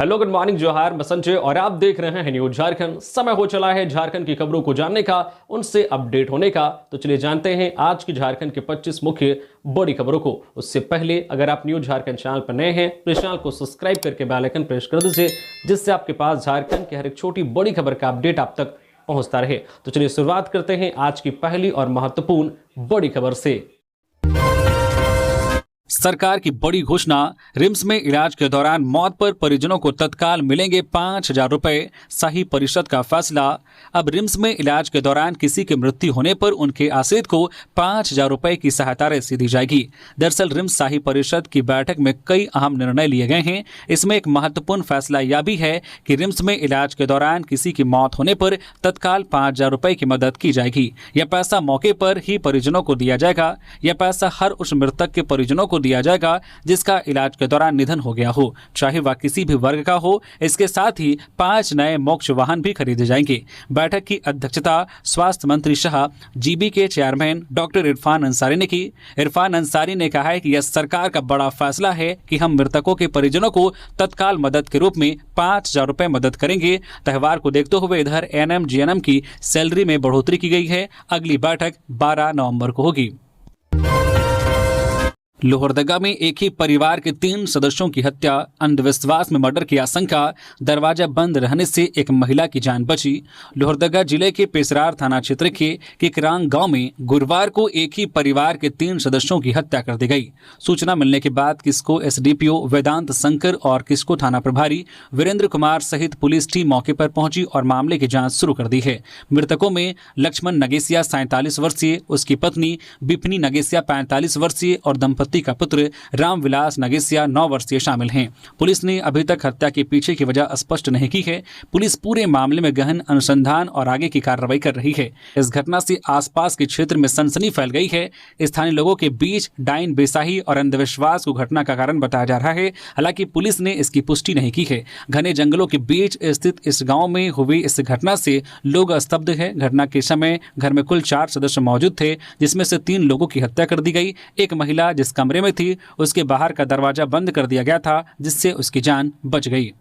Hello, good morning, जोहार, मैं संजय और आप देख रहे हैं न्यूज झारखंड। समय हो चला है झारखंड की खबरों को जानने का, उनसे अपडेट होने का। तो चलिए जानते हैं आज की झारखंड के 25 मुख्य बड़ी खबरों को। उससे पहले अगर आप न्यूज झारखंड चैनल पर नए हैं तो इस चैनल को सब्सक्राइब करके बेल आइकन प्रेस कर दीजिए, जिससे आपके पास झारखंड की हर एक छोटी बड़ी खबर का अपडेट आप तक पहुंचता रहे। तो चलिए शुरुआत करते हैं आज की पहली और महत्वपूर्ण बड़ी खबर से। सरकार की बड़ी घोषणा, रिम्स में इलाज के दौरान मौत पर परिजनों को तत्काल मिलेंगे 5,000 रुपए। सही परिषद का फैसला। अब रिम्स में इलाज के दौरान किसी की मृत्यु होने पर उनके आश्रित को 5,000 रुपए की सहायता राशि दी जाएगी। दरअसल रिम्स शाही परिषद की बैठक में कई अहम निर्णय लिए गए हैं। इसमें एक महत्वपूर्ण फैसला यह भी है कि रिम्स में इलाज के दौरान किसी की मौत होने पर तत्काल 5,000 रुपए की मदद की जाएगी। यह पैसा मौके पर ही परिजनों को दिया जाएगा। यह पैसा हर उस मृतक के परिजनों को दिया जाएगा जिसका इलाज के दौरान निधन हो गया हो, चाहे वह किसी भी वर्ग का हो। इसके साथ ही 5 नए मोक्ष वाहन भी खरीदे जाएंगे। बैठक की अध्यक्षता स्वास्थ्य मंत्री शाह, जीबी के चेयरमैन डॉक्टर इरफान अंसारी ने की। इरफान अंसारी ने कहा है कि यह सरकार का बड़ा फैसला है कि हम मृतकों के परिजनों को तत्काल मदद के रूप में 5,000 रुपए मदद करेंगे। त्योहार को देखते हुए इधर एनएम जीएनएम की सैलरी में बढ़ोतरी की गई है। अगली बैठक 12 नवंबर को होगी। लोहरदगा में एक ही परिवार के 3 सदस्यों की हत्या, अंधविश्वास में मर्डर की आशंका, दरवाजा बंद रहने से एक महिला की जान बची। लोहरदगा जिले के पेसरार थाना क्षेत्र के किकरांग गांव में गुरुवार को एक ही परिवार के 3 सदस्यों की हत्या कर दी गई। सूचना मिलने के बाद किस्को एसडीपीओ वेदांत शंकर और किस्को थाना प्रभारी वीरेंद्र कुमार सहित पुलिस टीम मौके पर पहुंची और मामले की जांच शुरू कर दी है। मृतकों में लक्ष्मण नगेसिया 47 वर्षीय, उसकी पत्नी बिपनी नगेसिया 45 वर्षीय और दंपति का पुत्र रामविलास नगेसिया 9 वर्षीय शामिल हैं। पुलिस ने अभी तक हत्या के पीछे की वजह स्पष्ट नहीं की है। पुलिस पूरे मामले में गहन अनुसंधान और आगे की कार्रवाई कर रही है। इस घटना से आसपास के क्षेत्र में सनसनी फैल गई है। स्थानीय लोगों के बीच डाइन बेसाही और अंधविश्वास को घटना का कारण बताया जा रहा है। हालांकि पुलिस ने इसकी पुष्टि नहीं की है। घने जंगलों के बीच स्थित इस गाँव में हुई इस घटना से लोग स्तब्ध है। घटना के समय घर में कुल 4 सदस्य मौजूद थे, जिसमें से 3 लोगों की हत्या कर दी गई। एक महिला जिस कमरे में थी उसके बाहर का दरवाजा बंद कर दिया गया था, जिससे उसकी जान बच गई।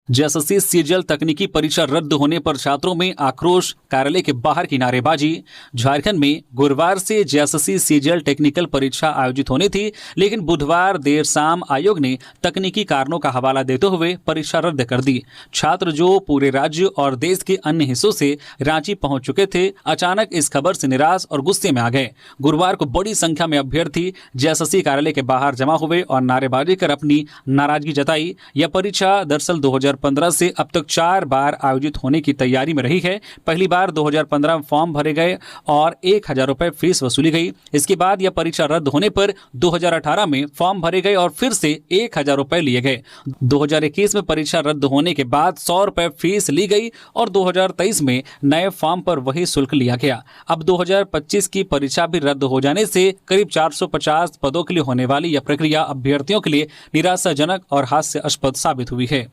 जेएसएससी सीजीएल तकनीकी परीक्षा रद्द होने पर छात्रों में आक्रोश, कार्यालय के बाहर की नारेबाजी। झारखंड में गुरुवार से जेएसएससी सीजीएल टेक्निकल परीक्षा आयोजित होनी थी, लेकिन बुधवार देर शाम आयोग ने तकनीकी कारणों का हवाला देते हुए परीक्षा रद्द कर दी। छात्र जो पूरे राज्य और देश के अन्य हिस्सों से रांची पहुंच चुके थे, अचानक इस खबर से निराश और गुस्से में आ गए। गुरुवार को बड़ी संख्या में अभ्यर्थी जेएसएससी कार्यालय के बाहर जमा हुए और नारेबाजी कर अपनी नाराजगी जताई। यह परीक्षा दरअसल 2015 से अब तक 4 बार आयोजित होने की तैयारी में रही है। पहली बार 2015 में फॉर्म भरे गए और 1,000 रुपए फीस वसूली गई। इसके बाद यह परीक्षा रद्द होने पर 2018 में फॉर्म भरे गए और फिर से 1,000 रुपए लिए गए। 2021 में परीक्षा रद्द होने के बाद 100 रुपए फीस ली गई और 2023 में नए फॉर्म पर वही शुल्क लिया गया। अब 2025 की परीक्षा भी रद्द हो जाने से करीब 450 पदों के लिए होने वाली यह प्रक्रिया अभ्यर्थियों के लिए निराशाजनक और हास्यास्पद साबित हुई है।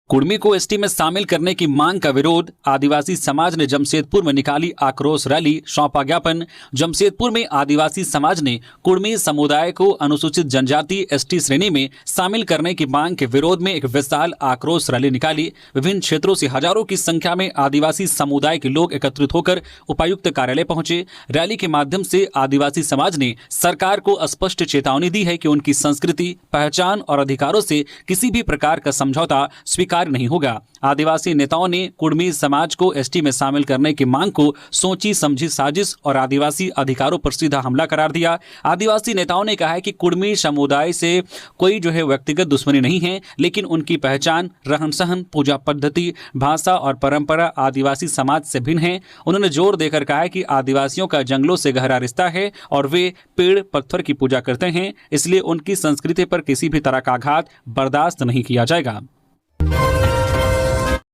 कुर्मी को एसटी में शामिल करने की मांग का विरोध, आदिवासी समाज ने जमशेदपुर में निकाली आक्रोश रैली, सौंपा ज्ञापन। जमशेदपुर में आदिवासी समाज ने कुर्मी समुदाय को अनुसूचित जनजाति एसटी श्रेणी में शामिल करने की मांग के विरोध में एक विशाल आक्रोश रैली निकाली। विभिन्न क्षेत्रों से हजारों की संख्या में आदिवासी समुदाय के लोग एकत्रित होकर उपायुक्त कार्यालय पहुंचे। रैली के माध्यम से आदिवासी समाज ने सरकार को स्पष्ट चेतावनी दी है कि उनकी संस्कृति, पहचान और अधिकारों से किसी भी प्रकार का समझौता स्वीकार नहीं होगा। आदिवासी नेताओं ने कुर्मी समाज को एसटी में शामिल करने की मांग को सोची समझी साजिश और आदिवासी अधिकारों पर सीधा हमला करार दिया। आदिवासी नेताओं ने कहा है कि कुर्मी समुदाय से कोई व्यक्तिगत दुश्मनी नहीं है, लेकिन उनकी पहचान, रहन सहन, पूजा पद्धति, भाषा और परंपरा आदिवासी समाज से भिन्न है। उन्होंने जोर देकर कहा है कि आदिवासियों का जंगलों से गहरा रिश्ता है और वे पेड़ पत्थर की पूजा करते हैं, इसलिए उनकी संस्कृति पर किसी भी तरह का आघात बर्दाश्त नहीं किया जाएगा।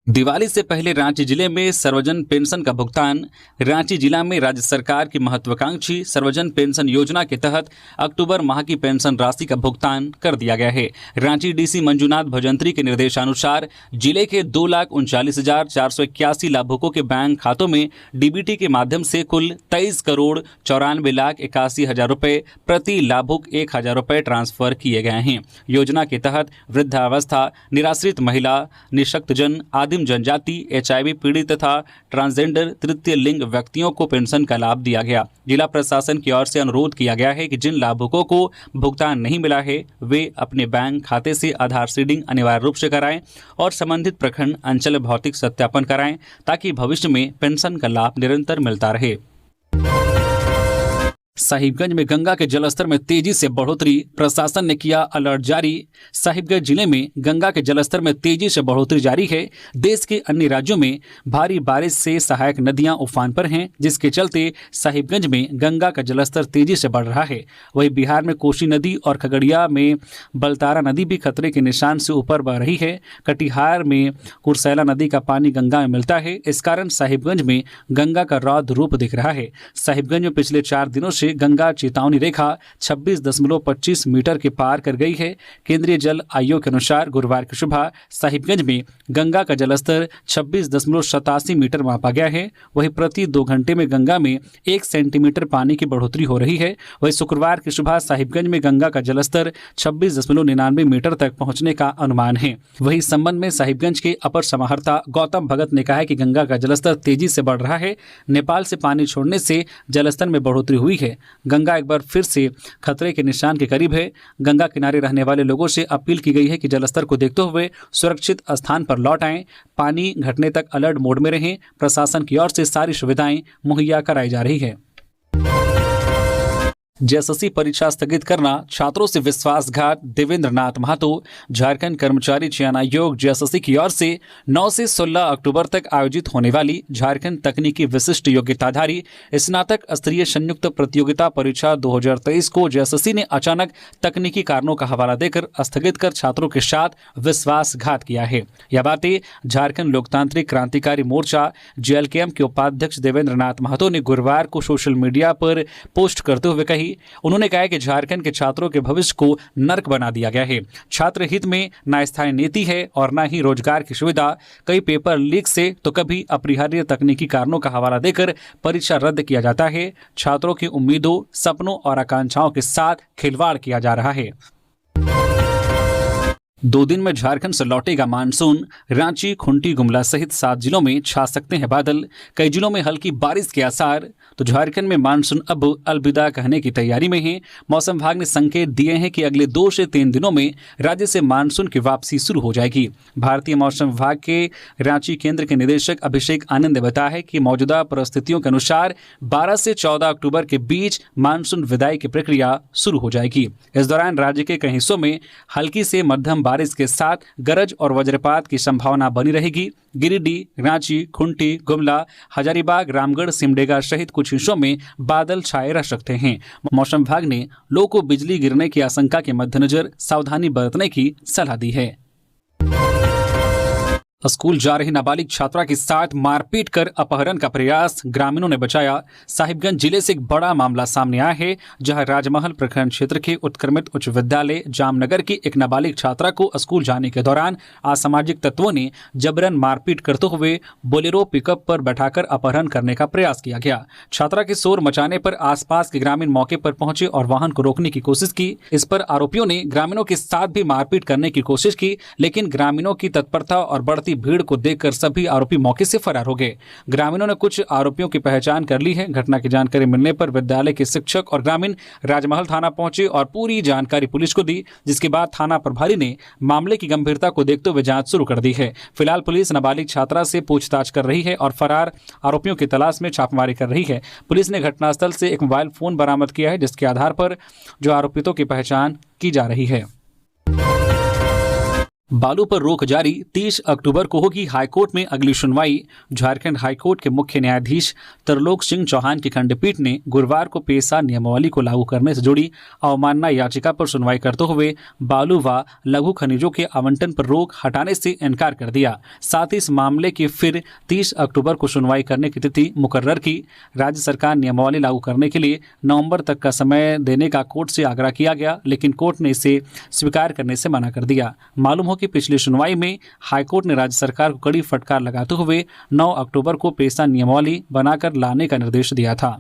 दिवाली से पहले रांची जिले में सर्वजन पेंशन का भुगतान। रांची जिला में राज्य सरकार की महत्वाकांक्षी सर्वजन पेंशन योजना के तहत अक्टूबर माह की पेंशन राशि का भुगतान कर दिया गया है। रांची डीसी मंजूनाथ भजंत्री के निर्देशानुसार जिले के 2,39,481 लाभुकों के बैंक खातों में डीबीटी के माध्यम से कुल 23,94,81,000 रुपये प्रति लाभुक 1,000 रुपये ट्रांसफर किए गए हैं। योजना के तहत वृद्धावस्था, निराश्रित महिला, निःशक्तजन, आदिम जनजाति, HIV पीड़ित तथा ट्रांसजेंडर तृतीय लिंग व्यक्तियों को पेंशन का लाभ दिया गया। जिला प्रशासन की ओर से अनुरोध किया गया है कि जिन लाभुकों को भुगतान नहीं मिला है वे अपने बैंक खाते से आधार सीडिंग अनिवार्य रूप से कराएं और संबंधित प्रखंड अंचल भौतिक सत्यापन कराएं ताकि भविष्य में पेंशन का लाभ निरंतर मिलता रहे। साहिबगंज में गंगा के जलस्तर में तेजी से बढ़ोतरी, प्रशासन ने किया अलर्ट जारी। साहिबगंज जिले में गंगा के जलस्तर में तेजी से बढ़ोतरी जारी है। देश के अन्य राज्यों में भारी बारिश से सहायक नदियां उफान पर हैं, जिसके चलते साहिबगंज में गंगा का जलस्तर तेजी से बढ़ रहा है। वहीं बिहार में कोसी नदी और खगड़िया में बलतारा नदी भी खतरे के निशान से ऊपर बह रही है। कटिहार में कुर्सेला नदी का पानी गंगा में मिलता है। इस कारण साहिबगंज में गंगा का रौद्र रूप दिख रहा है। साहिबगंज में पिछले 4 दिनों से गंगा चेतावनी रेखा 26.25 मीटर के पार कर गई है। केंद्रीय जल आयोग के अनुसार गुरुवार की सुबह साहिबगंज में गंगा का जलस्तर 26.87 मीटर मापा गया है। वहीं प्रति 2 घंटे में गंगा में 1 सेंटीमीटर पानी की बढ़ोतरी हो रही है। वहीं शुक्रवार की सुबह साहिबगंज में गंगा का जलस्तर 26.99 मीटर तक पहुंचने का अनुमान है। वहीं इस संबंध में साहिबगंज के अपर समाहर्ता गौतम भगत ने कहा है कि गंगा का जलस्तर तेजी से बढ़ रहा है। नेपाल से पानी छोड़ने से जलस्तर में बढ़ोतरी हुई है। गंगा एक बार फिर से खतरे के निशान के करीब है। गंगा किनारे रहने वाले लोगों से अपील की गई है कि जलस्तर को देखते हुए सुरक्षित स्थान पर लौट आएं, पानी घटने तक अलर्ट मोड में रहें। प्रशासन की ओर से सारी सुविधाएं मुहैया कराई जा रही है। जेएसएससी परीक्षा स्थगित करना छात्रों से विश्वासघात, देवेंद्र नाथ महतो। झारखंड कर्मचारी चयन आयोग जेएसएससी की ओर से 9 से 16 अक्टूबर तक आयोजित होने वाली झारखंड तकनीकी विशिष्ट योग्यताधारी स्नातक स्तरीय संयुक्त प्रतियोगिता परीक्षा 2023 को जेएसएससी ने अचानक तकनीकी कारणों का हवाला देकर स्थगित कर छात्रों के साथ विश्वासघात किया है। यह बातें झारखंड लोकतांत्रिक क्रांतिकारी मोर्चा जेएलकेएम के उपाध्यक्ष देवेंद्र नाथ महतो ने गुरुवार को सोशल मीडिया पर पोस्ट करते हुए कही। उन्होंने कहा कि झारखंड के छात्रों के भविष्य को नर्क बना दिया गया है। छात्र हित में न स्थायी नीति है और न ही रोजगार की सुविधा। कई पेपर लीक से तो कभी अपरिहार्य तकनीकी कारणों का हवाला देकर परीक्षा रद्द किया जाता है। छात्रों की उम्मीदों, सपनों और आकांक्षाओं के साथ खिलवाड़ किया जा रहा है। 2 दिन में झारखंड से लौटेगा मानसून। रांची, खूंटी, गुमला सहित 7 जिलों में छा सकते हैं बादल। कई जिलों में हल्की बारिश के आसार। तो झारखंड में मानसून अब अलविदा कहने की तैयारी में है। मौसम विभाग ने संकेत दिए हैं कि अगले 2 से 3 दिनों में राज्य से मानसून की वापसी शुरू हो जाएगी। भारतीय मौसम विभाग के रांची केंद्र के निदेशक अभिषेक आनंद ने बताया है कि मौजूदा परिस्थितियों के अनुसार 12 से 14 अक्टूबर के बीच मानसून विदाई की प्रक्रिया शुरू हो जाएगी। इस दौरान राज्य के कई हिस्सों में हल्की से मध्यम बारिश के साथ गरज और वज्रपात की संभावना बनी रहेगी। गिरिडीह, रांची, खूंटी, गुमला, हजारीबाग, रामगढ़, सिमडेगा सहित कुछ हिस्सों में बादल छाए रह सकते हैं। मौसम विभाग ने लोगों को बिजली गिरने की आशंका के मद्देनजर सावधानी बरतने की सलाह दी है। स्कूल जा रही नाबालिग छात्रा के साथ मारपीट कर अपहरण का प्रयास, ग्रामीणों ने बचाया। साहिबगंज जिले से एक बड़ा मामला सामने आया है, जहां राजमहल प्रखंड क्षेत्र के उत्क्रमित उच्च विद्यालय जामनगर की एक नाबालिग छात्रा को स्कूल जाने के दौरान असामाजिक तत्वों ने जबरन मारपीट करते हुए बोलेरो पिकअप पर बैठाकर अपहरण करने का प्रयास किया गया। छात्रा के शोर मचाने पर आसपास के ग्रामीण मौके पर पहुंचे और वाहन को रोकने की कोशिश की। इस पर आरोपियों ने ग्रामीणों के साथ भी मारपीट करने की कोशिश की, लेकिन ग्रामीणों की तत्परता और बढ़ती भीड़ को देखकर सभी आरोपी मौके से फरार हो गए। ग्रामीणों ने कुछ आरोपियों की पहचान कर ली है। घटना की जानकारी मिलने पर विद्यालय के शिक्षक और ग्रामीण राजमहल थाना पहुंचे और पूरी जानकारी पुलिस को दी, जिसके बाद थाना प्रभारी ने मामले की गंभीरता को देखते हुए जांच शुरू कर दी है। फिलहाल पुलिस नाबालिग छात्रा से पूछताछ कर रही है और फरार आरोपियों की तलाश में छापेमारी कर रही है। पुलिस ने घटनास्थल से एक मोबाइल फोन बरामद किया है, जिसके आधार पर जो आरोपितों की पहचान की जा रही है। बालू पर रोक जारी, 30 अक्टूबर को होगी हाईकोर्ट में अगली सुनवाई। झारखंड हाईकोर्ट के मुख्य न्यायाधीश तरलोक सिंह चौहान की खंडपीठ ने गुरुवार को पेशा नियमावली को लागू करने से जुड़ी अवमानना याचिका पर सुनवाई करते हुए बालू व लघु खनिजों के आवंटन पर रोक हटाने से इनकार कर दिया। साथ ही इस मामले की फिर 30 अक्टूबर को सुनवाई करने की तिथि मुकर्रर की। राज्य सरकार नियमावली लागू करने के लिए नवंबर तक का समय देने का कोर्ट से आग्रह किया गया, लेकिन कोर्ट ने इसे स्वीकार करने से मना कर दिया। मालूम हो कि पिछली सुनवाई में हाईकोर्ट ने राज्य सरकार को कड़ी फटकार लगाते हुए 9 अक्टूबर को पेशा नियमावली बनाकर लाने का निर्देश दिया था।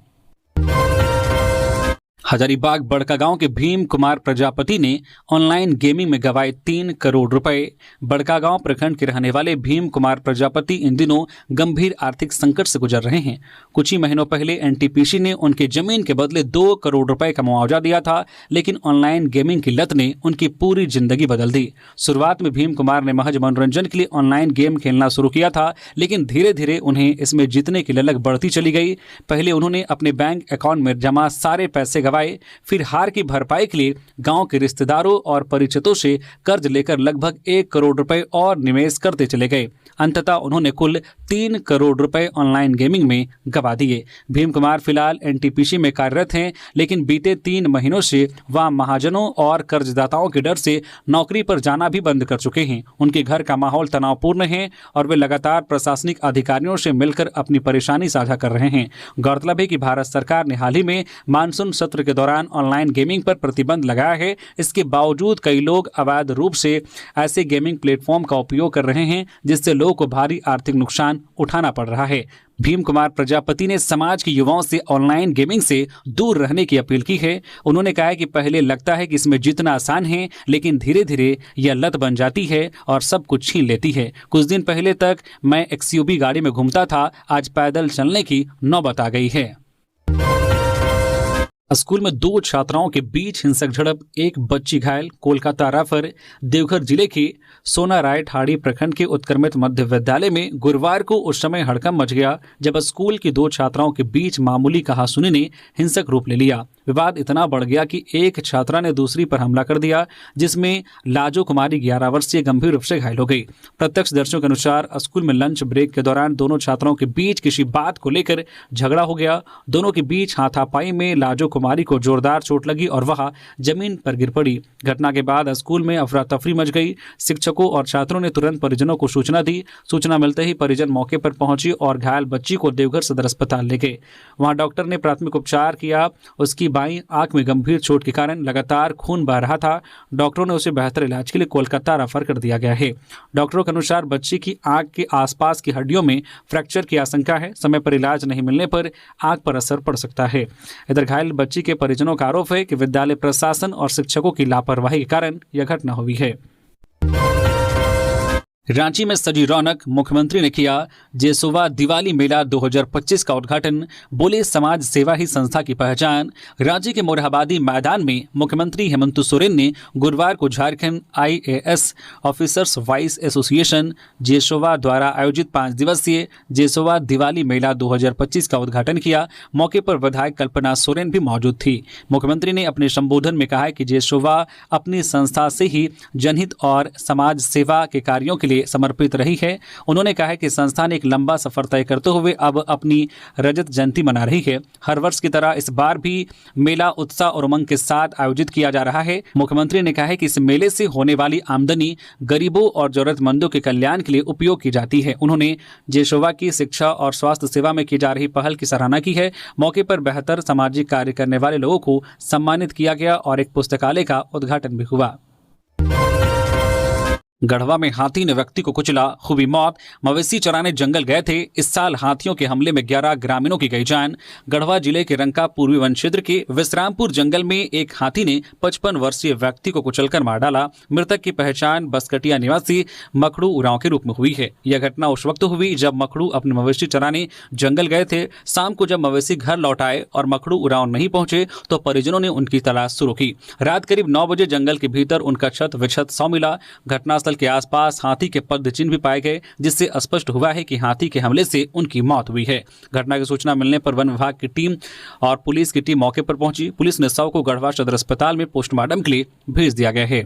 हजारीबाग बड़कागांव के भीम कुमार प्रजापति ने ऑनलाइन गेमिंग में गंवाए 3 करोड़ रुपए। बड़कागांव प्रखंड के रहने वाले भीम कुमार प्रजापति इन दिनों गंभीर आर्थिक संकट से गुजर रहे हैं। कुछ ही महीनों पहले एनटीपीसी ने उनके जमीन के बदले 2 करोड़ रुपए का मुआवजा दिया था, लेकिन ऑनलाइन गेमिंग की लत ने उनकी पूरी जिंदगी बदल दी। शुरुआत में भीम कुमार ने महज मनोरंजन के लिए ऑनलाइन गेम खेलना शुरू किया था, लेकिन धीरे धीरे उन्हें इसमें जीतने की ललक बढ़ती चली गई। पहले उन्होंने अपने बैंक अकाउंट में जमा सारे पैसे गंवाए, फिर हार की भरपाई के लिए गांव के रिश्तेदारों और परिचितों से कर्ज लेकर लगभग 1 करोड़ रुपए और निवेश करते चले गए। अंततः उन्होंने कुल 3 करोड़ रुपए ऑनलाइन गेमिंग में गंवा दिए। भीम कुमार फिलहाल एनटीपीसी में कार्यरत हैं, लेकिन बीते 3 महीनों से वह महाजनों और कर्जदाताओं के डर से नौकरी पर जाना भी बंद कर चुके हैं। उनके घर का माहौल तनावपूर्ण है और वे लगातार प्रशासनिक अधिकारियों से मिलकर अपनी परेशानी साझा कर रहे हैं। गौरतलब है कि भारत सरकार ने हाल ही में मानसून सत्र के दौरान ऑनलाइन गेमिंग पर प्रतिबंध लगाया है। इसके बावजूद कई लोग अवैध रूप से ऐसे गेमिंग प्लेटफॉर्म का उपयोग कर रहे हैं, जिससे लोगों को भारी आर्थिक नुकसान उठाना पड़ रहा है। भीम कुमार प्रजापति ने समाज के युवाओं से ऑनलाइन गेमिंग से दूर रहने की अपील की है। उन्होंने कहा है कि पहले लगता है कि इसमें जीतना आसान है, लेकिन धीरे धीरे यह लत बन जाती है और सब कुछ छीन लेती है। कुछ दिन पहले तक मैं एक्सयूवी गाड़ी में घूमता था, आज पैदल चलने की नौबत आ गई है। स्कूल में 2 छात्राओं के बीच हिंसक झड़प, 1 बच्ची घायल, कोलकाता रेफर। देवघर जिले के सोनाराय ठाड़ी प्रखंड के उत्क्रमित मध्य विद्यालय में गुरुवार को उस समय हड़कंप मच गया जब स्कूल की 2 छात्राओं के बीच मामूली कहासुनी ने हिंसक रूप ले लिया। विवाद इतना बढ़ गया कि एक छात्रा ने दूसरी पर हमला कर दिया, जिसमें लाजो कुमारी 11 वर्षीय गंभीर रूप से घायल हो गई। प्रत्यक्षदर्शियों के अनुसार स्कूल में लंच ब्रेक के दौरान दोनों छात्राओं के बीच किसी बात को लेकर झगड़ा हो गया। दोनों के बीच हाथापाई में लाजो कुमारी को जोरदार चोट लगी और वह जमीन पर गिर पड़ी। घटना के बाद स्कूल में अफरा तफरी मच गई। शिक्षकों और छात्रों ने तुरंत परिजनों को सूचना दी। सूचना मिलते ही परिजन मौके पर पहुंची और घायल बच्ची को देवघर सदर अस्पताल ले गए। वहां डॉक्टर ने प्राथमिक उपचार किया। उसकी बाईं आंख में गंभीर चोट के कारण लगातार खून बह रहा था। डॉक्टरों ने उसे बेहतर इलाज के लिए कोलकाता रेफर कर दिया गया है। डॉक्टरों के अनुसार बच्ची की आंख के आसपास की हड्डियों में फ्रैक्चर की आशंका है। समय पर इलाज नहीं मिलने पर आंख पर असर पड़ सकता है। इधर घायल बच्ची के परिजनों का आरोप है कि विद्यालय प्रशासन और शिक्षकों की लापरवाही के कारण यह घटना हुई है। रांची में सजी रौनक, मुख्यमंत्री ने किया जेसोवा दिवाली मेला 2025 का उद्घाटन। बोले समाज सेवा ही संस्था की पहचान। रांची के मोरहाबादी मैदान में मुख्यमंत्री हेमंत सोरेन ने गुरुवार को Jharkhand IAS officers wives association जेसोवा द्वारा आयोजित 5 दिवसीय जेसोवा दिवाली मेला 2025 का उद्घाटन किया। मौके पर विधायक कल्पना सोरेन भी मौजूद थी। मुख्यमंत्री ने अपने संबोधन में कहा कि जेसोवा अपनी संस्था से ही जनहित और समाज सेवा के कार्यों के लिए समर्पित रही है। उन्होंने कहा कि संस्था ने एक लंबा सफर तय करते हुए अब अपनी रजत जयंती मना रही है। हर वर्ष की तरह इस बार भी मेला उत्साह और उमंग के साथ आयोजित किया जा रहा है। मुख्यमंत्री ने कहा कि इस मेले से होने वाली आमदनी गरीबों और जरूरतमंदों के कल्याण के लिए उपयोग की जाती है। उन्होंने जेसोवा की शिक्षा और स्वास्थ्य सेवा में की जा रही पहल की सराहना की है। मौके पर बेहतर सामाजिक कार्य करने वाले लोगों को सम्मानित किया गया और एक पुस्तकालय का उद्घाटन भी हुआ। गढ़वा में हाथी ने व्यक्ति को कुचला, हुई मौत। मवेशी चराने जंगल गए थे। इस साल हाथियों के हमले में 11 ग्रामीणों की गई जान। गढ़वा जिले के रंका पूर्वी वन क्षेत्र के विश्रामपुर जंगल में एक हाथी ने 55 वर्षीय व्यक्ति को कुचलकर मार डाला। मृतक की पहचान बसकटिया निवासी मखड़ू उरांव के रूप में हुई है। यह घटना उस वक्त हुई जब मखड़ू अपने मवेशी चराने जंगल गए थे। शाम को जब मवेशी घर लौट आए और मखड़ू उरांव नहीं पहुंचे तो परिजनों ने उनकी तलाश शुरू की। रात करीब 9 बजे जंगल के भीतर उनका छत विक्षत सौ मिला। घटनास्थल के आसपास हाथी के पद चिन्ह भी पाए गए, जिससे स्पष्ट हुआ है कि हाथी के हमले से उनकी मौत हुई है। घटना की सूचना मिलने पर वन विभाग की टीम और पुलिस की टीम मौके पर पहुंची। पुलिस ने शव को गढ़वा सदर अस्पताल में पोस्टमार्टम के लिए भेज दिया गया है।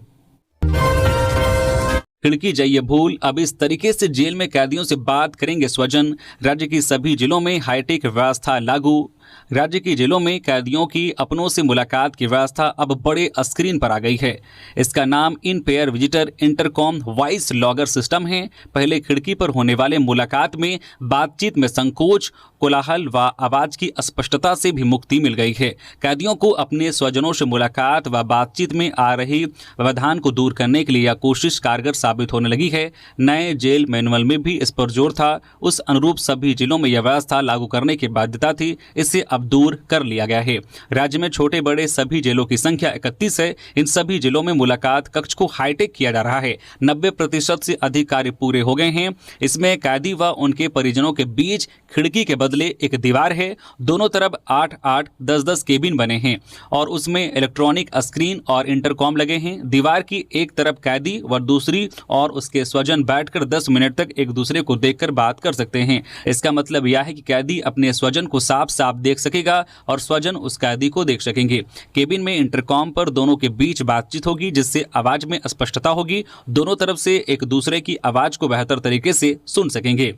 खिड़की जाइए भूल, अब इस तरीके से जेल में कैदियों से बात करेंगे स्वजन। राज्य की सभी जिलों में हाईटेक व्यवस्था लागू। राज्य की जेलों में कैदियों की अपनों से मुलाकात की व्यवस्था अब बड़े स्क्रीन पर आ गई है। इसका नाम in pair visitor intercom voice logger system है। पहले खिड़की पर होने वाले मुलाकात में बातचीत में संकोच, कोलाहल व आवाज की अस्पष्टता से भी मुक्ति मिल गई है। कैदियों को अपने स्वजनों से मुलाकात व बातचीत में आ रही व्यवधान को दूर करने के लिए यह कोशिश कारगर साबित होने लगी है। नए जेल मैनुअल में भी इस पर जोर था। उस अनुरूप सभी जिलों में यह व्यवस्था लागू करने की बाध्यता थी, इसे अब दूर कर लिया गया है। राज्य में छोटे बड़े सभी जेलों की संख्या 31 है। इन सभी जिलों में मुलाकात कक्ष को हाईटेक किया जा रहा है। 90% से अधिक कार्य पूरे हो गए हैं। इसमें कैदी व उनके परिजनों के बीच खिड़की के बदले एक दीवार है। दोनों तरफ 8-8, 10-10 केबिन बने हैं और उसमें इलेक्ट्रॉनिक स्क्रीन और इंटरकॉम लगे हैं। दीवार की एक तरफ कैदी व दूसरी और उसके स्वजन बैठकर 10 मिनट तक एक दूसरे को देखकर बात कर सकते हैं। इसका मतलब यह है कि कैदी अपने स्वजन को साफ साफ देख सकेगा और स्वजन उस कैदी को देख सकेंगे। केबिन में इंटरकॉम पर दोनों के बीच बातचीत होगी, जिससे आवाज में स्पष्टता होगी। दोनों तरफ से एक दूसरे की आवाज को बेहतर तरीके से सुन सकेंगे।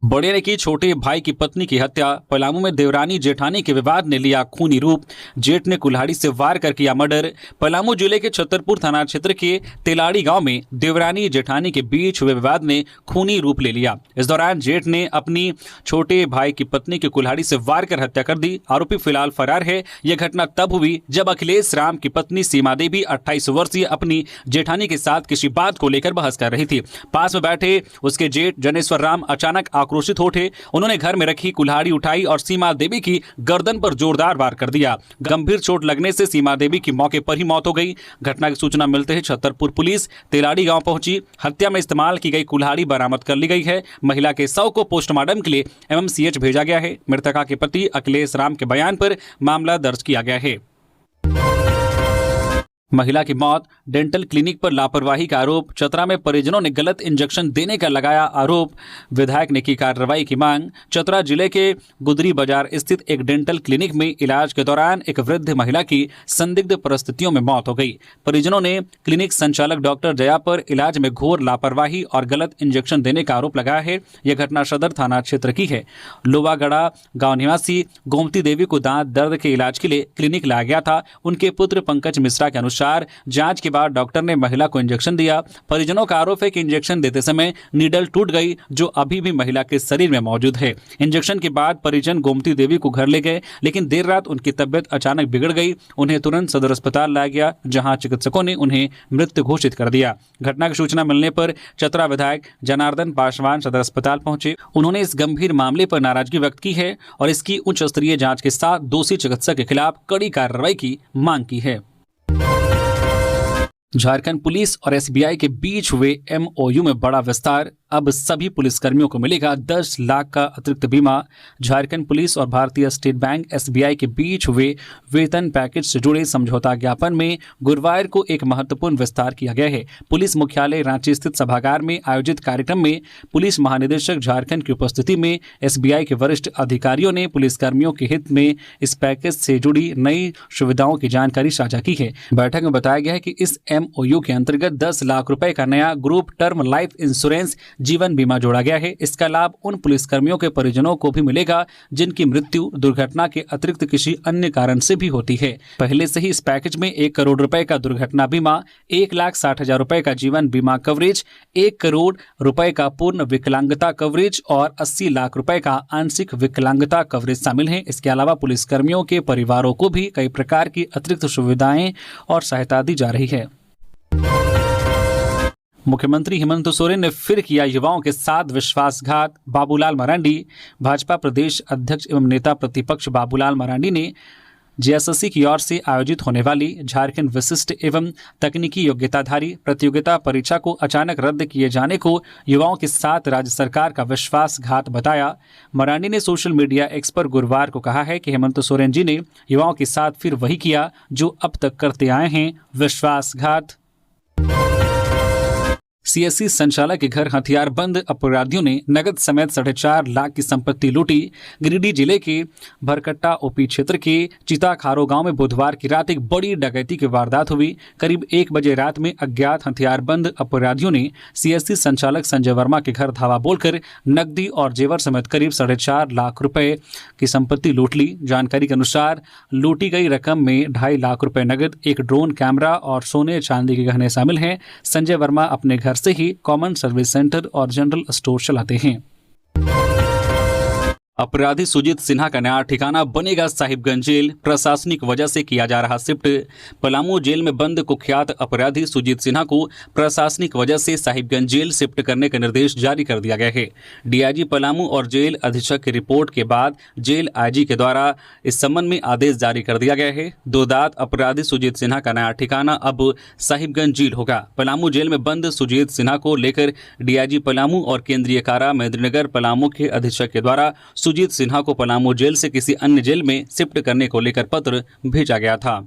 बड़े ने की छोटे भाई की पत्नी की हत्या। पलामू में देवरानी जेठानी के विवाद ने लिया खूनी रूप। जेठ ने कुल्हाड़ी से वार कर किया मर्डर। पलामू जिले के छतरपुर थाना क्षेत्र के तेलाड़ी गांव में देवरानी जेठानी के बीच हुए विवाद ने खूनी रूप ले लिया। इस दौरान जेठ ने अपनी छोटे भाई की पत्नी की कुल्हाड़ी से वार कर हत्या कर दी। आरोपी फिलहाल फरार है। यह घटना तब हुई जब अखिलेश राम की पत्नी सीमा देवी 28 वर्षीय अपनी जेठानी के साथ किसी बात को लेकर बहस कर रही थी। पास में बैठे उसके जेठ जनेश्वर राम अचानक आक्रोशित उठे। उन्होंने घर में रखी कुल्हाड़ी उठाई और सीमा देवी की गर्दन पर जोरदार वार कर दिया। गंभीर चोट लगने से सीमा देवी की मौके पर ही मौत हो गई। घटना की सूचना मिलते ही छतरपुर पुलिस तेलाड़ी गांव पहुंची। हत्या में इस्तेमाल की गई कुल्हाड़ी बरामद कर ली गई है। महिला के शव को पोस्टमार्टम के लिए MMCH भेजा गया है। मृतका के पति अखिलेश राम के बयान पर मामला दर्ज किया गया है। महिला की मौत, डेंटल क्लिनिक पर लापरवाही का आरोप। चतरा में परिजनों ने गलत इंजेक्शन देने का लगाया आरोप। विधायक ने की कार्रवाई की मांग। चतरा जिले के गुदरी बाजार स्थित एक डेंटल क्लिनिक में इलाज के दौरान एक वृद्ध महिला की संदिग्ध परिस्थितियों में मौत हो गई। परिजनों ने क्लिनिक संचालक डॉक्टर जया पर इलाज में घोर लापरवाही और गलत इंजेक्शन देने का आरोप लगाया है। यह घटना सदर थाना क्षेत्र की है। लोवागढ़ा गांव निवासी गोमती देवी को दांत दर्द के इलाज के लिए क्लिनिक लाया गया था। उनके पुत्र पंकज मिश्रा के अनुसार जांच के बाद डॉक्टर ने महिला को इंजेक्शन दिया। परिजनों का आरोप है कि इंजेक्शन देते समय नीडल टूट गई, जो अभी भी महिला के शरीर में मौजूद है। इंजेक्शन के बाद परिजन गोमती देवी को घर ले गए, लेकिन देर रात उनकी तबियत अचानक बिगड़ गई। उन्हें तुरंत सदर अस्पताल लाया गया, जहां चिकित्सकों ने उन्हें मृत घोषित कर दिया। घटना की सूचना मिलने पर चतरा विधायक जनार्दन पासवान सदर अस्पताल पहुंचे। उन्होंने इस गंभीर मामले पर नाराजगी व्यक्त की है और इसकी उच्च स्तरीय जांच के साथ दोषी चिकित्सक के खिलाफ कड़ी कार्रवाई की मांग की है। झारखंड पुलिस और SBI के बीच हुए MOU में बड़ा विस्तार। अब सभी पुलिसकर्मियों को मिलेगा 10 लाख का अतिरिक्त बीमा। झारखंड पुलिस और भारतीय स्टेट बैंक SBI के बीच हुए वेतन पैकेज से जुड़े समझौता ज्ञापन में गुरुवार को एक महत्वपूर्ण विस्तार किया गया है। पुलिस मुख्यालय रांची स्थित सभागार में आयोजित कार्यक्रम में पुलिस महानिदेशक झारखंड की उपस्थिति में SBI के वरिष्ठ अधिकारियों ने पुलिसकर्मियों के हित में इस पैकेज से जुड़ी नई सुविधाओं की जानकारी साझा की है। बैठक में बताया गया है कि इस MOU के अंतर्गत 10 लाख रुपए का नया ग्रुप टर्म लाइफ इंश्योरेंस जीवन बीमा जोड़ा गया है। इसका लाभ उन पुलिसकर्मियों के परिजनों को भी मिलेगा जिनकी मृत्यु दुर्घटना के अतिरिक्त किसी अन्य कारण से भी होती है। पहले से ही इस पैकेज में 1 करोड़ रुपए का दुर्घटना बीमा, 1,60,000 रुपए का जीवन बीमा कवरेज, 1 करोड़ रुपए का पूर्ण विकलांगता कवरेज और 80 लाख रुपए का आंशिक विकलांगता कवरेज शामिल है। इसके अलावा पुलिसकर्मियों के परिवारों को भी कई प्रकार की अतिरिक्त सुविधाएं और सहायता दी जा रही है। मुख्यमंत्री हेमंत सोरेन ने फिर किया युवाओं के साथ विश्वासघात। बाबूलाल मरांडी। भाजपा प्रदेश अध्यक्ष एवं नेता प्रतिपक्ष बाबूलाल मरांडी ने JSSC की ओर से आयोजित होने वाली झारखंड विशिष्ट एवं तकनीकी योग्यताधारी प्रतियोगिता परीक्षा को अचानक रद्द किए जाने को युवाओं के साथ राज्य सरकार का विश्वासघात बताया। मरांडी ने सोशल मीडिया एक्स पर गुरुवार को कहा है कि हेमंत सोरेन जी ने युवाओं के साथ फिर वही किया जो अब तक करते आए हैं, विश्वासघात। सीएससी संचालक के घर हथियारबंद अपराधियों ने नगद समेत 4.5 लाख की संपत्ति लूटी। गिरिडीह जिले के भरकट्टा ओपी क्षेत्र के चिताखारो गांव में बुधवार की रात एक बड़ी डकैती की वारदात हुई। करीब 1 बजे रात में अज्ञात हथियारबंद अपराधियों ने सीएससी संचालक संजय वर्मा के घर धावा बोलकर नकदी और जेवर समेत करीब 4.5 लाख रुपए की संपत्ति लूट ली। जानकारी के अनुसार लूटी गई रकम में 2.5 लाख रुपए नगद, एक ड्रोन कैमरा और सोने चांदी के गहने शामिल हैं। संजय वर्मा अपने घर से ही कॉमन सर्विस सेंटर और जनरल स्टोर चलाते हैं। अपराधी सुजीत सिन्हा का नया ठिकाना बनेगा साहिबगंज जेल, प्रशासनिक वजह से किया जा रहा शिफ्ट। पलामू जेल में बंद कुख्यात अपराधी सुजीत सिन्हा को प्रशासनिक वजह से साहिबगंज जेल शिफ्ट करने का निर्देश जारी कर दिया गया है। डीआईजी पलामू और जेल अधीक्षक की रिपोर्ट के बाद जेल आईजी के द्वारा इस संबंध में आदेश जारी कर दिया गया है। दो दांत अपराधी सुजीत सिन्हा का नया ठिकाना अब साहिबगंज जेल होगा। पलामू जेल में बंद सुजीत सिन्हा को लेकर डीआईजी पलामू और केंद्रीय कारा मेदिनीनगर पलामू के अधीक्षक के द्वारा सुजीत सिन्हा को पलामू जेल से किसी अन्य जेल में शिफ्ट करने को लेकर पत्र भेजा गया था।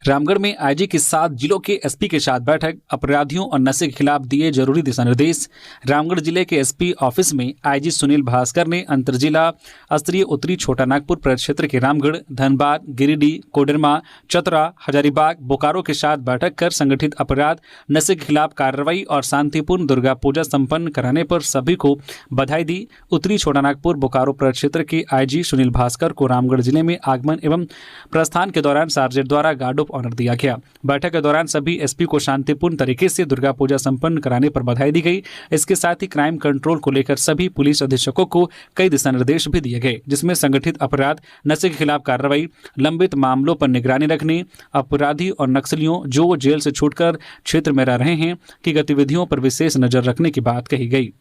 रामगढ़ में आईजी के साथ जिलों के एसपी के साथ बैठक, अपराधियों और नशे के खिलाफ दिए जरूरी दिशा निर्देश। रामगढ़ जिले के एसपी ऑफिस में आईजी सुनील भास्कर ने अंतरजिला स्तरीय उत्तरी छोटा नागपुर प्रक्षेत्र के रामगढ़, धनबाद, गिरिडीह, कोडरमा, चतरा, हजारीबाग, बोकारो के साथ बैठक कर संगठित अपराध, नशे के खिलाफ कार्रवाई और शांतिपूर्ण दुर्गा पूजा संपन्न कराने पर सभी को बधाई दी। उत्तरी छोटा नागपुर बोकारो प्रक्षेत्र के आईजी सुनील भास्कर को रामगढ़ जिले में आगमन एवं प्रस्थान के दौरान सार्जेंट द्वारा गार्ड ऑफ ऑनर दिया गया। बैठक के दौरान सभी एसपी को शांतिपूर्ण तरीके से दुर्गा पूजा संपन्न कराने पर बधाई दी गई। इसके साथ ही क्राइम कंट्रोल को लेकर सभी पुलिस अधीक्षकों को कई दिशा निर्देश भी दिए गए, जिसमें संगठित अपराध, नशे के खिलाफ कार्रवाई, लंबित मामलों पर निगरानी रखने, अपराधी और नक्सलियों जो जेल से छूटकर क्षेत्र में रह रहे हैं की गतिविधियों पर विशेष नजर रखने की बात कही गई।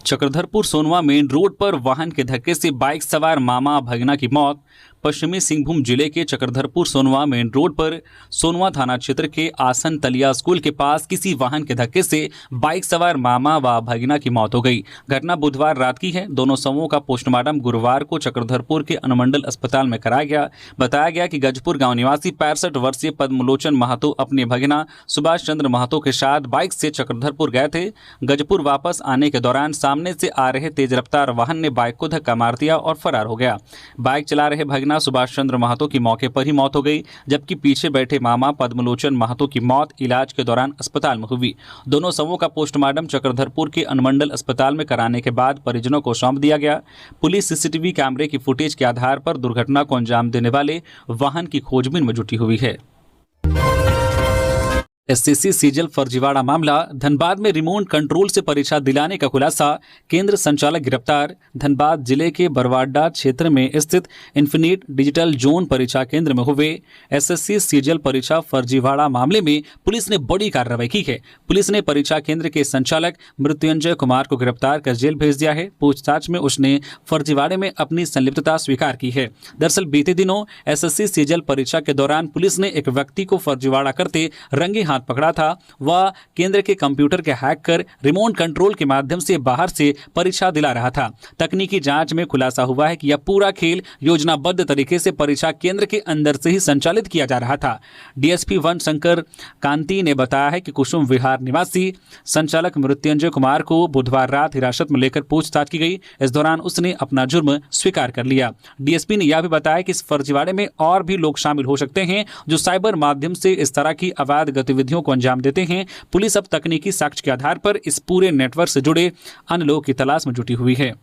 चक्रधरपुर सोनवा मेन रोड पर वाहन के धक्के से बाइक सवार मामा भगना की मौत। पश्चिमी सिंहभूम जिले के चक्रधरपुर सोनवा मेन रोड पर सोनवा थाना क्षेत्र के आसन तलिया स्कूल के पास किसी वाहन के धक्के से बाइक सवार मामा व भगना की मौत हो गई। घटना बुधवार रात की है। दोनों शवों का पोस्टमार्टम गुरुवार को चक्रधरपुर के अनुमंडल अस्पताल में कराया गया। बताया गया कि गजपुर गांव निवासी 65 वर्षीय पद्मलोचन महतो अपने भगना सुभाष चंद्र महतो के साथ बाइक से चक्रधरपुर गए थे। गजपुर वापस आने के दौरान सामने से आ रहे तेज रफ्तार वाहन ने बाइक को धक्का मार दिया और फरार हो गया। बाइक चला रहे भगना सुभाष चंद्र महतो की मौके पर ही मौत हो गई, जबकि पीछे बैठे मामा पद्मलोचन महतो की मौत इलाज के दौरान अस्पताल में हुई। दोनों शवों का पोस्टमार्टम चक्रधरपुर के अनुमंडल अस्पताल में कराने के बाद परिजनों को सौंप दिया गया। पुलिस सीसीटीवी कैमरे की फुटेज के आधार पर दुर्घटना को अंजाम देने वाले वाहन की खोजबीन में जुटी हुई है। एसएससी सीजल फर्जीवाड़ा मामला। धनबाद में रिमोट कंट्रोल से परीक्षा दिलाने का खुलासा, केंद्र संचालक गिरफ्तार। धनबाद जिले के बरवाडा क्षेत्र में स्थित इन्फिनिट डिजिटल जोन परीक्षा केंद्र में हुए एसएससी सीजल परीक्षा फर्जीवाड़ा मामले में पुलिस ने बड़ी कार्रवाई की है। पुलिस ने परीक्षा केंद्र के संचालक मृत्युंजय कुमार को गिरफ्तार कर जेल भेज दिया है। पूछताछ में उसने फर्जीवाड़े में अपनी संलिप्तता स्वीकार की है। दरअसल बीते दिनों एसएससी सीजल परीक्षा के दौरान पुलिस ने एक व्यक्ति को फर्जीवाड़ा करते रंगे हाथ पकड़ा था। वह केंद्र के कंप्यूटर के हैक कर रिमोट कंट्रोल के माध्यम से बाहर से परीक्षा दिला रहा था। तकनीकी जांच में खुलासा हुआ है कि यह पूरा खेल योजनाबद्ध तरीके से परीक्षा केंद्र के अंदर से ही संचालित किया जा रहा था। डीएसपी वन शंकर कांति ने बताया है कि कुसुम विहार निवासी संचालक मृत्युंजय कुमार को बुधवार रात हिरासत में लेकर पूछताछ की गई। इस दौरान उसने अपना जुर्म स्वीकार कर लिया। डीएसपी ने यह भी बताया कि इस फर्जीवाड़े में और भी लोग शामिल हो सकते हैं जो साइबर माध्यम से इस तरह की अवैध गतिविधियों को अंजाम देते हैं। पुलिस अब तकनीकी साक्ष्य के आधार पर इस पूरे नेटवर्क से जुड़े अन्य लोगों की तलाश में जुटी हुई है।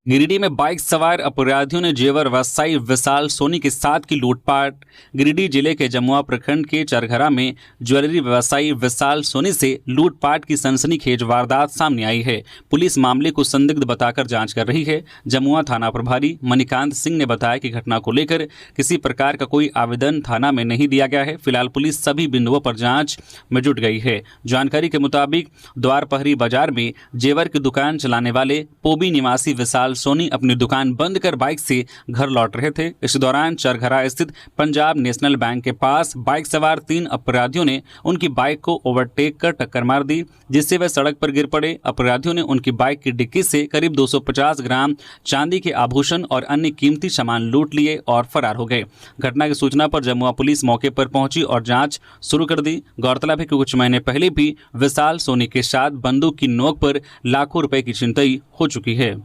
गिरिडीह में बाइक सवार अपराधियों ने जेवर व्यवसायी विशाल सोनी के साथ की लूटपाट। गिरिडीह जिले के जमुआ प्रखंड के चरघरा में ज्वेलरी व्यवसायी विशाल सोनी से लूटपाट की सनसनीखेज वारदात सामने आई है। पुलिस मामले को संदिग्ध बताकर जांच कर रही है। जमुआ थाना प्रभारी मणिकांत सिंह ने बताया कि घटना को लेकर किसी प्रकार का कोई आवेदन थाना में नहीं दिया गया है। फिलहाल पुलिस सभी बिंदुओं पर जांच में जुट गई है। जानकारी के मुताबिक द्वारपहरी बाजार में जेवर की दुकान चलाने वाले पोबी निवासी विशाल सोनी अपनी दुकान बंद कर बाइक से घर लौट रहे थे। इस दौरान चरघरा स्थित पंजाब नेशनल बैंक के पास बाइक सवार 3 अपराधियों ने उनकी बाइक को ओवरटेक कर टक्कर मार दी, जिससे वे सड़क पर गिर पड़े। अपराधियों ने उनकी बाइक की डिक्की से करीब 250 ग्राम चांदी के आभूषण और अन्य कीमती सामान लूट लिए और फरार हो गए। घटना की सूचना पर जमुआ पुलिस मौके पर पहुंची और जांच शुरू कर दी। गौरतलब है कि कुछ महीने पहले भी विशाल सोनी के साथ बंदूक की नोक पर लाखों रुपए की छिनतई हो चुकी है।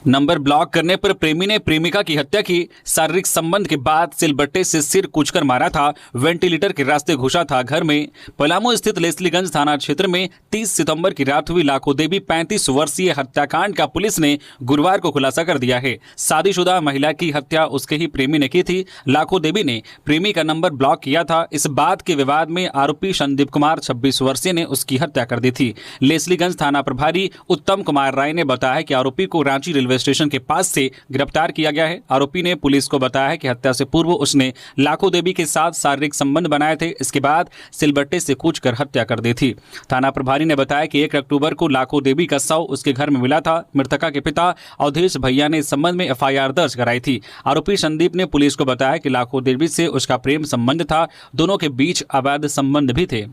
नंबर ब्लॉक करने पर प्रेमी ने प्रेमिका की हत्या की। शारीरिक संबंध के बाद सिलबट्टे से सिर कुचकर मारा था। वेंटिलेटर के रास्ते घुसा था घर में। पलामू स्थित लेस्लीगंज थाना क्षेत्र में 30 सितंबर की रात हुई लाखों देवी 35 वर्षीय हत्याकांड का पुलिस ने गुरुवार को खुलासा कर दिया है। शादीशुदा महिला की हत्या उसके ही प्रेमी ने की थी। लाखों देवी ने प्रेमी का नंबर ब्लॉक किया था। इस बात के विवाद में आरोपी संदीप कुमार 26 वर्षीय ने उसकी हत्या कर दी थी। लेस्लीगंज थाना प्रभारी उत्तम कुमार राय ने बताया कि आरोपी को रांची रेलवे स्टेशन के पास से गिरफ्तार किया गया है। आरोपी ने पुलिस को बताया है कि हत्या से पूर्व उसने लाखों देवी के साथ शारीरिक संबंध बनाए थे। इसके बाद सिलबट्टे से कूचकर हत्या कर दी थी। थाना प्रभारी ने बताया कि 1 अक्टूबर को लाखों देवी का शव उसके घर में मिला था। मृतका के पिता अवधेश भैया ने इस संबंध में FIR दर्ज कराई थी। आरोपी संदीप ने पुलिस को बताया कि लाखों देवी से उसका प्रेम संबंध था। दोनों के बीच अवैध संबंध भी थे।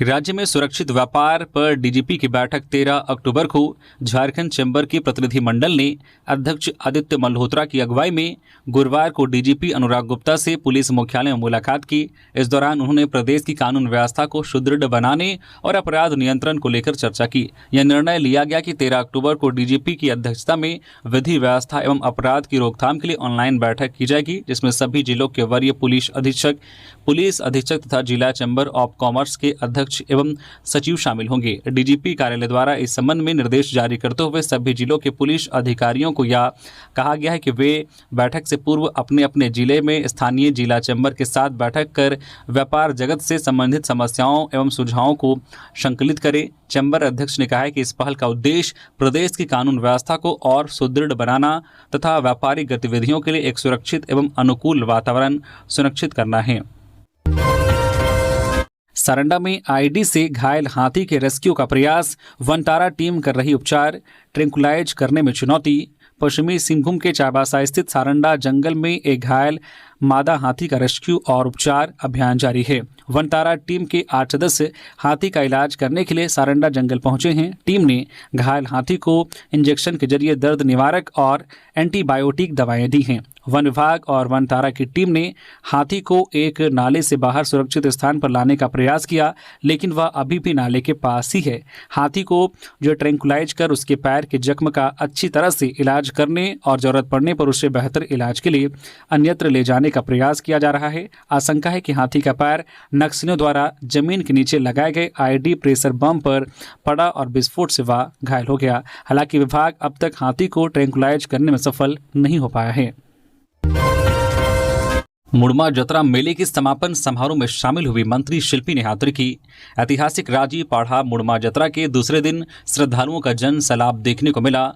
राज्य में सुरक्षित व्यापार पर डीजीपी की बैठक 13 अक्टूबर को झारखंड चैम्बर के प्रतिनिधि मंडल ने अध्यक्ष आदित्य मल्होत्रा की अगुवाई में गुरुवार को डीजीपी अनुराग गुप्ता से पुलिस मुख्यालय में मुलाकात की। इस दौरान उन्होंने प्रदेश की कानून व्यवस्था को सुदृढ़ बनाने और अपराध नियंत्रण को लेकर चर्चा की। यह निर्णय लिया गया कि 13 अक्टूबर को डीजीपी की अध्यक्षता में विधि व्यवस्था एवं अपराध की रोकथाम के लिए ऑनलाइन बैठक की जाएगी, जिसमें सभी जिलों के वरीय पुलिस अधीक्षक तथा जिला चैम्बर ऑफ कॉमर्स के अध्यक्ष एवं सचिव शामिल होंगे। डीजीपी कार्यालय द्वारा इस संबंध में निर्देश जारी करते हुए सभी जिलों के पुलिस अधिकारियों को यह कहा गया है कि वे बैठक से पूर्व अपने अपने जिले में स्थानीय जिला चैम्बर के साथ बैठक कर व्यापार जगत से संबंधित समस्याओं एवं सुझावों को संकलित करें। चैम्बर अध्यक्ष ने कहा है कि इस पहल का उद्देश्य प्रदेश की कानून व्यवस्था को और सुदृढ़ बनाना तथा व्यापारिक गतिविधियों के लिए एक सुरक्षित एवं अनुकूल वातावरण सुनिश्चित करना है। सारंडा में आईडी से घायल हाथी के रेस्क्यू का प्रयास, वनतारा टीम कर रही उपचार, ट्रैंकुलाइज करने में चुनौती। पश्चिमी सिंहभूम के चाईबासा स्थित सारंडा जंगल में एक घायल मादा हाथी का रेस्क्यू और उपचार अभियान जारी है। वनतारा टीम के 8 सदस्य हाथी का इलाज करने के लिए सारंडा जंगल पहुंचे हैं। टीम ने घायल हाथी को इंजेक्शन के जरिए दर्द निवारक और एंटीबायोटिक दवाएं दी हैं। वन विभाग और वनतारा की टीम ने हाथी को एक नाले से बाहर सुरक्षित स्थान पर लाने का प्रयास किया, लेकिन वह अभी भी नाले के पास ही है। हाथी को जो ट्रैंकुलाइज कर उसके पैर के जख्म का अच्छी तरह से इलाज करने और जरूरत पड़ने पर उसे बेहतर इलाज के लिए अन्यत्र ले जाने का प्रयास किया जा रहा है। आशंका है कि हाथी का पैर नक्सलियों द्वारा जमीन के नीचे लगाए गए आईडी प्रेशर बम पर पड़ा और विस्फोट से वह घायल हो गया। हालांकि विभाग अब तक हाथी को ट्रैंकुलाइज करने में सफल नहीं हो पाया है। मुड़मा जतरा मेले के समापन समारोह में शामिल हुई मंत्री शिल्पी नेहात्री की। ऐतिहासिक राजी पाढ़ा मुड़मा जतरा के दूसरे दिन श्रद्धालुओं का जन सैलाब देखने को मिला।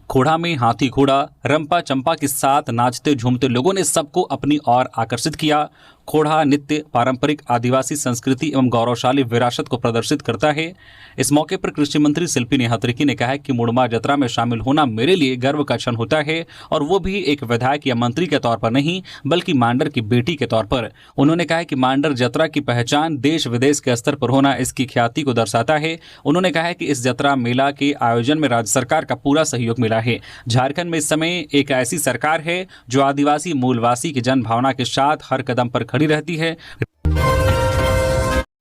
खोड़ा में हाथी घोड़ा रंपा चंपा के साथ नाचते झूमते लोगों ने सबको अपनी ओर आकर्षित किया। खोड़ा नृत्य पारंपरिक आदिवासी संस्कृति एवं गौरवशाली विरासत को प्रदर्शित करता है। इस मौके पर कृषि मंत्री शिल्पी नेहात्री ने कहा कि मुड़मा जतरा में शामिल होना मेरे लिए गर्व का क्षण होता है, और वो भी एक विधायक या मंत्री के तौर पर नहीं बल्कि मांडर की बेटी के तौर पर। उन्होंने कहा कि मांडर जतरा की पहचान देश विदेश के स्तर पर होना इसकी ख्याति को दर्शाता है। उन्होंने कहा कि इस जतरा मेला के आयोजन में राज्य सरकार का पूरा सहयोग मिला है। झारखंड में इस समय एक ऐसी सरकार है जो आदिवासी मूलवासी की जन भावना के साथ हर कदम पर खड़ी रहती है।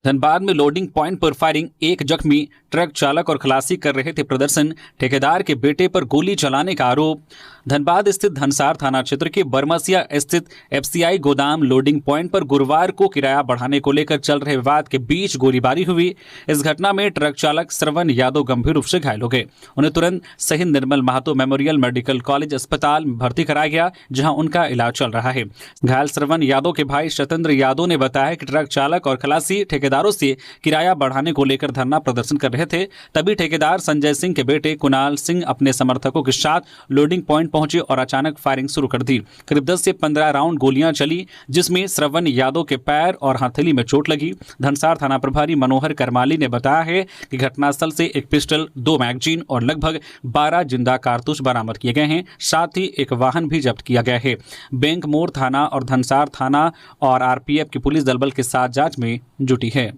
धनबाद में लोडिंग पॉइंट पर फायरिंग, एक जख्मी, ट्रक चालक और खलासी कर रहे थे प्रदर्शन, ठेकेदार के बेटे पर गोली चलाने का आरोप। धनबाद स्थित धनसार थाना क्षेत्र के बरमसिया स्थित FCI गोदाम लोडिंग पॉइंट पर गुरुवार को किराया बढ़ाने को लेकर चल रहे विवाद के बीच गोलीबारी हुई। इस घटना में ट्रक चालक श्रवण यादव गंभीर रूप से घायल हो गए। उन्हें तुरंत शहीद निर्मल महतो मेमोरियल मेडिकल कॉलेज अस्पताल में भर्ती कराया गया, जहां उनका इलाज चल रहा है। घायल श्रवण यादव के भाई सत्येंद्र यादव ने बताया कि ट्रक चालक और खलासी ठेकेदार ठेकेदारों से किराया बढ़ाने को लेकर धरना प्रदर्शन कर रहे थे। तभी ठेकेदार संजय सिंह के बेटे कुणाल सिंह अपने समर्थकों के साथ लोडिंग पॉइंट पहुंचे और अचानक फायरिंग शुरू कर दी। करीब 10 से 15 राउंड गोलियां चली, जिसमें श्रवण यादव के पैर और हथेली में चोट लगी। धनसार थाना प्रभारी मनोहर करमाली ने बताया है कि घटनास्थल से एक पिस्टल, 2 मैगजीन और लगभग 12 जिंदा कारतूस बरामद किए गए हैं। साथ ही एक वाहन भी जब्त किया गया है। बैंक मोड़ थाना और धनसार थाना और आरपीएफ की पुलिस दल के साथ जांच में जुटी है।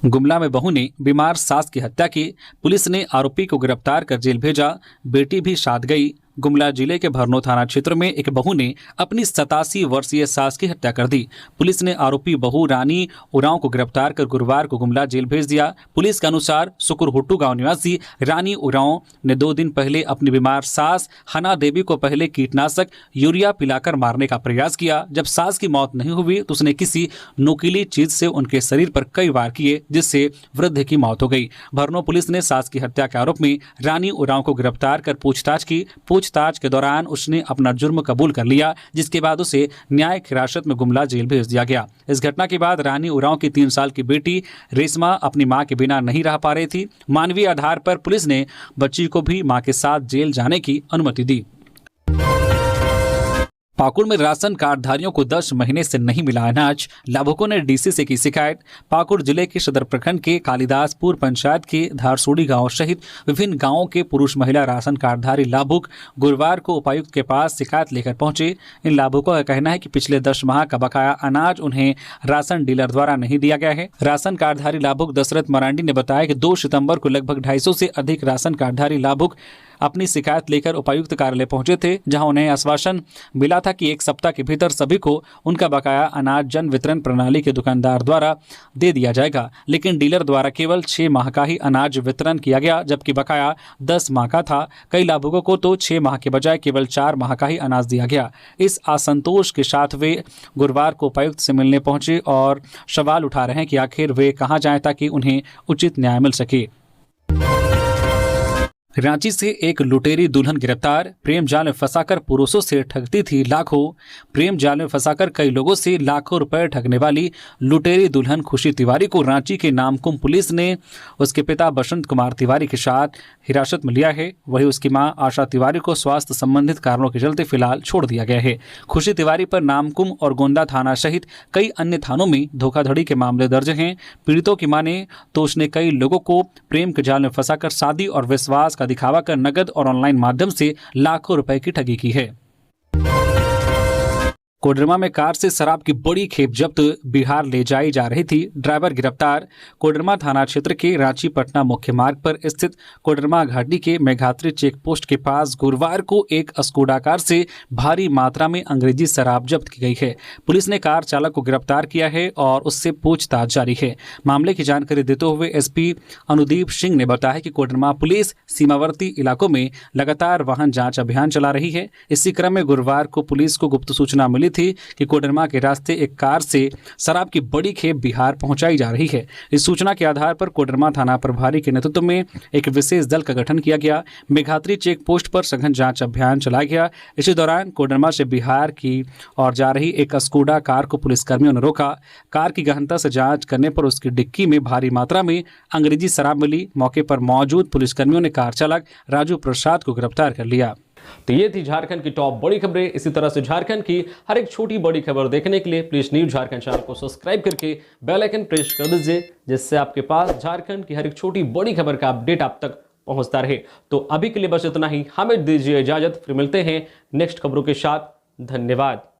गुमला में बहू ने बीमार सास की हत्या की, पुलिस ने आरोपी को गिरफ्तार कर जेल भेजा, बेटी भी साथ गई। गुमला जिले के भरनो थाना क्षेत्र में एक बहू ने अपनी 87 वर्षीय सास की हत्या कर दी। पुलिस ने आरोपी बहू रानी उरांव को गिरफ्तार कर गुरुवार को गुमला जेल भेज दिया। पुलिस के अनुसार सुकुरहुट्टू गांव निवासी रानी उरांव ने 2 दिन पहले अपनी बीमार सास हना देवी को पहले कीटनाशक यूरिया पिलाकर मारने का प्रयास किया। जब सास की मौत नहीं हुई तो उसने किसी नुकीली चीज से उनके शरीर पर कई वार किए, जिससे वृद्ध की मौत हो गई। भरनो पुलिस ने सास की हत्या के आरोप में रानी उरांव को गिरफ्तार कर पूछताछ की। पूछताछ के दौरान उसने अपना जुर्म कबूल कर लिया, जिसके बाद उसे न्यायिक हिरासत में गुमला जेल भेज दिया गया। इस घटना के बाद रानी उरांव की 3 साल की बेटी रेशमा अपनी मां के बिना नहीं रह पा रही थी। मानवीय आधार पर पुलिस ने बच्ची को भी मां के साथ जेल जाने की अनुमति दी। पाकुड़ में राशन कार्डधारियों को 10 महीने से नहीं मिला अनाज, लाभुकों ने डीसी से की शिकायत। पाकुड़ जिले के सदर प्रखंड के कालिदासपुर पंचायत के धारसोड़ी गांव सहित विभिन्न गांवों के पुरुष महिला राशन कार्डधारी लाभुक गुरुवार को उपायुक्त के पास शिकायत लेकर पहुंचे। इन लाभुकों का कहना है कि पिछले 10 माह का बकाया अनाज उन्हें राशन डीलर द्वारा नहीं दिया गया है। राशन कार्डधारी लाभुक दशरथ मरांडी ने बताया कि 2 सितंबर को लगभग 250 से अधिक राशन कार्डधारी लाभुक अपनी शिकायत लेकर उपायुक्त कार्यालय पहुंचे थे, जहां उन्हें आश्वासन मिला था कि 1 सप्ताह के भीतर सभी को उनका बकाया अनाज जन वितरण प्रणाली के दुकानदार द्वारा दे दिया जाएगा। लेकिन डीलर द्वारा केवल 6 माह का ही अनाज वितरण किया गया, जबकि बकाया 10 माह का था। कई लाभुकों को तो 6 माह के बजाय केवल 4 माह का ही अनाज दिया गया। इस असंतोष के साथ वे गुरुवार को उपायुक्त से मिलने पहुंचे और सवाल उठा रहे हैं कि आखिर वे कहां जाएं ताकि उन्हें उचित न्याय मिल सके। रांची से एक लुटेरी दुल्हन गिरफ्तार, प्रेम जाल में फंसाकर पुरुषों से ठगती थी लाखों। प्रेम जाल में फंसाकर कई लोगों से लाखों रुपए ठगने वाली लुटेरी दुल्हन खुशी तिवारी को रांची के नामकुम पुलिस ने उसके पिता बसंत कुमार तिवारी के साथ हिरासत में लिया है। वहीं उसकी मां आशा तिवारी को स्वास्थ्य संबंधित कारणों के चलते फिलहाल छोड़ दिया गया है। खुशी तिवारी पर नामकुम और गोंदा थाना सहित कई अन्य थानों में धोखाधड़ी के मामले दर्ज हैं। पीड़ितों की माने तो उसने कई लोगों को प्रेम के जाल में फंसाकर शादी और विश्वास दिखावा कर नगद और ऑनलाइन माध्यम से लाखों रुपए की ठगी की है। कोडरमा में कार से शराब की बड़ी खेप जब्त, बिहार ले जाई जा रही थी, ड्राइवर गिरफ्तार। कोडरमा थाना क्षेत्र के रांची पटना मुख्य मार्ग पर स्थित कोडरमा घाटी के मेघात्री चेक पोस्ट के पास गुरुवार को एक स्कोडा कार से भारी मात्रा में अंग्रेजी शराब जब्त की गई है। पुलिस ने कार चालक को गिरफ्तार किया है और उससे पूछताछ जारी है। मामले की जानकारी देते हुए एसपी अनुदीप सिंह ने बताया कि कोडरमा पुलिस सीमावर्ती इलाकों में लगातार वाहन जांच अभियान चला रही है। इसी क्रम में गुरुवार को पुलिस को गुप्त सूचना मिली थी कि कोडरमा के रास्ते एक कार से शराब की बड़ी खेप बिहार पहुंचाई जा रही है। इस सूचना के आधार पर कोडरमा थाना प्रभारी के नेतृत्व में एक विशेष दल का गठन किया गया। मेघात्री चेक पोस्ट पर सघन जांच अभियान चलाया गया। इसी दौरान कोडरमा से बिहार की ओर जा रही एक स्कोडा कार को पुलिसकर्मियों ने रोका। कार की गहनता से जांच करने पर उसकी डिक्की में भारी मात्रा में अंग्रेजी शराब मिली। मौके पर मौजूद पुलिसकर्मियों ने कार चालक राजू प्रसाद को गिरफ्तार कर लिया। तो ये थी झारखंड की टॉप बड़ी खबरें। इसी तरह से झारखंड की हर एक छोटी बड़ी खबर देखने के लिए प्लीज न्यूज झारखंड चैनल को सब्सक्राइब करके बेल आइकन प्रेस कर दीजिए, जिससे आपके पास झारखंड की हर एक छोटी बड़ी खबर का अपडेट आप तक पहुंचता रहे। तो अभी के लिए बस इतना ही, हमें दीजिए इजाजत, फिर मिलते हैं नेक्स्ट खबरों के साथ। धन्यवाद।